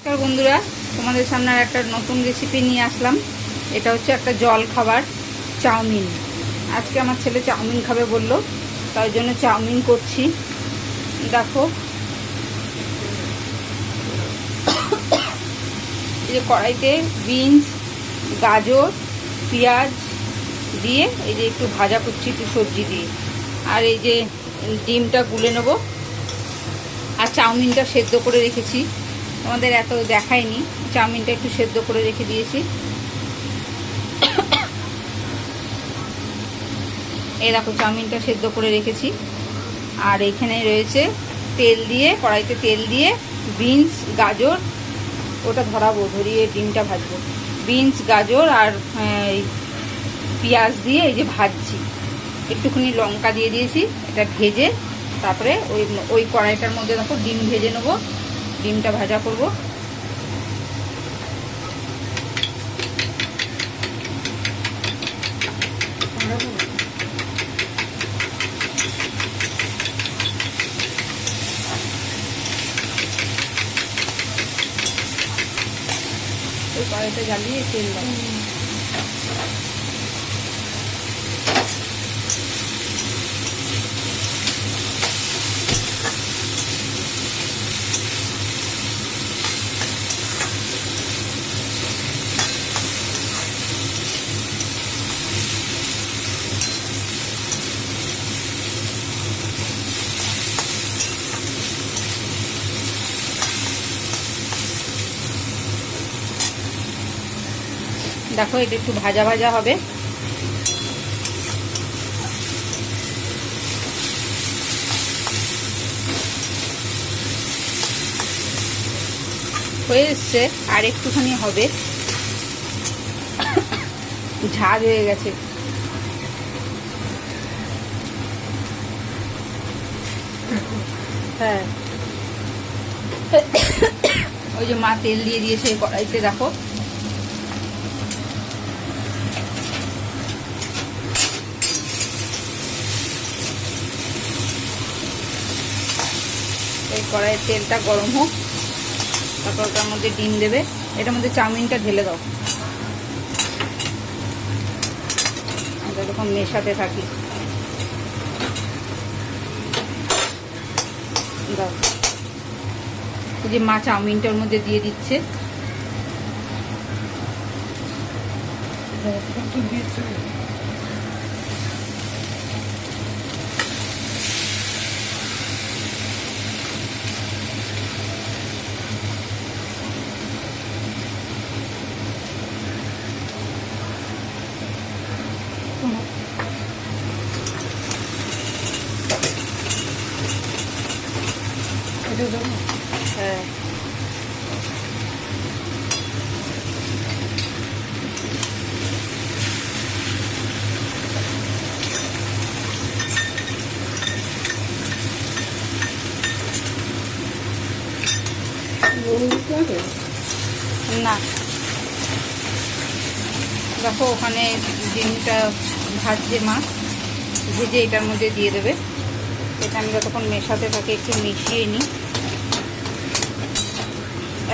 নমস্কার বন্ধুরা, তোমাদের সামনে আর একটা নতুন রেসিপি নিয়ে আসলাম। এটা হচ্ছে একটা জল খাবার, চাউমিন। আজকে আমার ছেলে চাউমিন খাবে বললো, তাই জন্য চাউমিন করছি। দেখো, এই যে কড়াইতে বিনস, গাজর, পেঁয়াজ দিয়ে এই যে একটু ভাজা করছি, একটু সবজি দিয়ে। আর এই যে ডিমটা গুলে নেবো, আর চাউমিনটা সেদ্ধ করে রেখেছি। আমাদের এত দেখায়নি, চাউমিনটা একটু সেদ্ধ করে রেখে দিয়েছি। এই দেখো, চাউমিনটা সেদ্ধ করে রেখেছি। আর এখানে রয়েছে তেল দিয়ে, কড়াইতে তেল দিয়ে বিনস, গাজর, ওটা ধরিয়ে ডিমটা ভাজবো। বিনস, গাজর আর পেঁয়াজ দিয়ে এই যে ভাজছি। একটুখানি লঙ্কা দিয়ে দিয়েছি, এটা ভেজে তারপরে ওই কড়াইটার মধ্যে দেখো ডিম ভেজে নেবো, ডিমটা ভাজা করব। ওই কড়াইটা জ্বালিয়ে তেল দাও। দেখো, এটা একটু ভাজা ভাজা হবে। হয়ে এসছে, আর একটুখানি হবে, ঝাল হয়ে গেছে। হ্যাঁ, ওই যে মা তেল দিয়ে দিয়েছে কড়াইতে, দেখো। এই কড়াইয়ের তেলটা গরম হোক, তারপর ওটার মধ্যে ডিম দেবে। এটার মধ্যে চাউমিনটা ঢেলে দাও, আমরা এরকম মেশাতে থাকি। দাও, এই যে মা চাউমিনটার মধ্যে দিয়ে দিচ্ছে। হ্যাঁ, না, দেখো ওখানে ডিমটা ভাজছে মা, ভেজে এটার মধ্যে দিয়ে দেবে। এটা আমি যতক্ষণ মেশাতে থাকি, একটু মিশিয়ে নিই।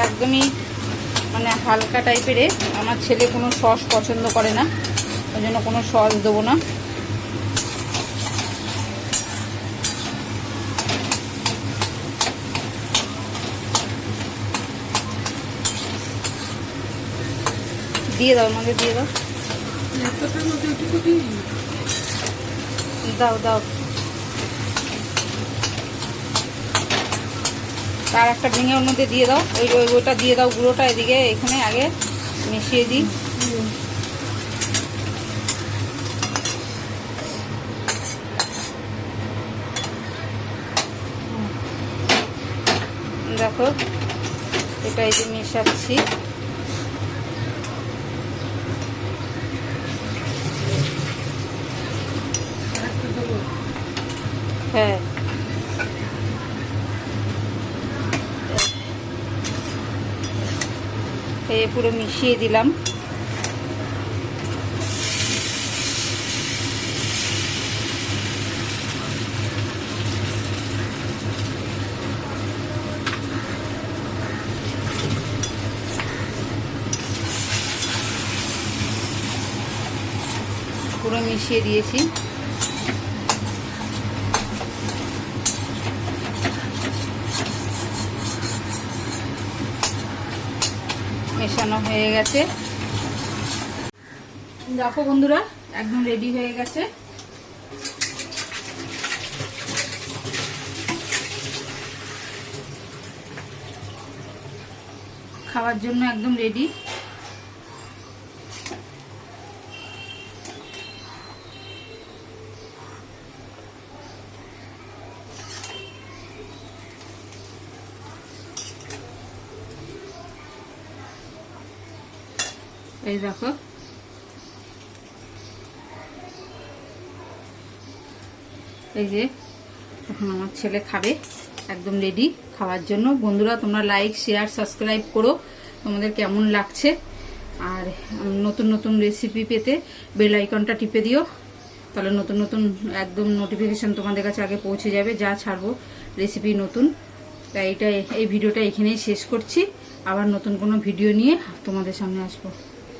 একদমই মানে হালকা টাইপের। আমার ছেলে কোনো সস পছন্দ করে না, ওই জন্য কোনো সস দেবো না। দিয়ে দাও, আমাকে দিয়ে দাও, দাও দাও। আর একটা ভেঙে ওর মধ্যে দিয়ে দাও, ওইটা দিয়ে দাও, গুঁড়োটা এদিকে এখানে আগে মিশিয়ে দিই। দেখো, এটা এই যে মেশাচ্ছি। হ্যাঁ, এই পুরো মিশিয়ে দিলাম। পুরো মিশিয়ে দিয়েছি। মেশানো হয়ে গেছে। দেখো বন্ধুরা, একদম রেডি হয়ে গেছে। খাওয়ার জন্য একদম রেডি। এই দেখো, এই যে এখন আমার ছেলে খাবে, একদম রেডি খাওয়ার জন্য। বন্ধুরা তোমরা লাইক শেয়ার সাবস্ক্রাইব করো, তোমাদের কেমন লাগছে। আর নতুন নতুন রেসিপি পেতে বেল আইকনটা টিপে দিও, তাহলে নতুন নতুন একদম নোটিফিকেশান তোমাদের কাছে আগে পৌঁছে যাবে যা ছাড়বো রেসিপি নতুন। তাই এই ভিডিওটা এখানেই শেষ করছি। আবার নতুন কোনো ভিডিও নিয়ে তোমাদের সামনে আসবো।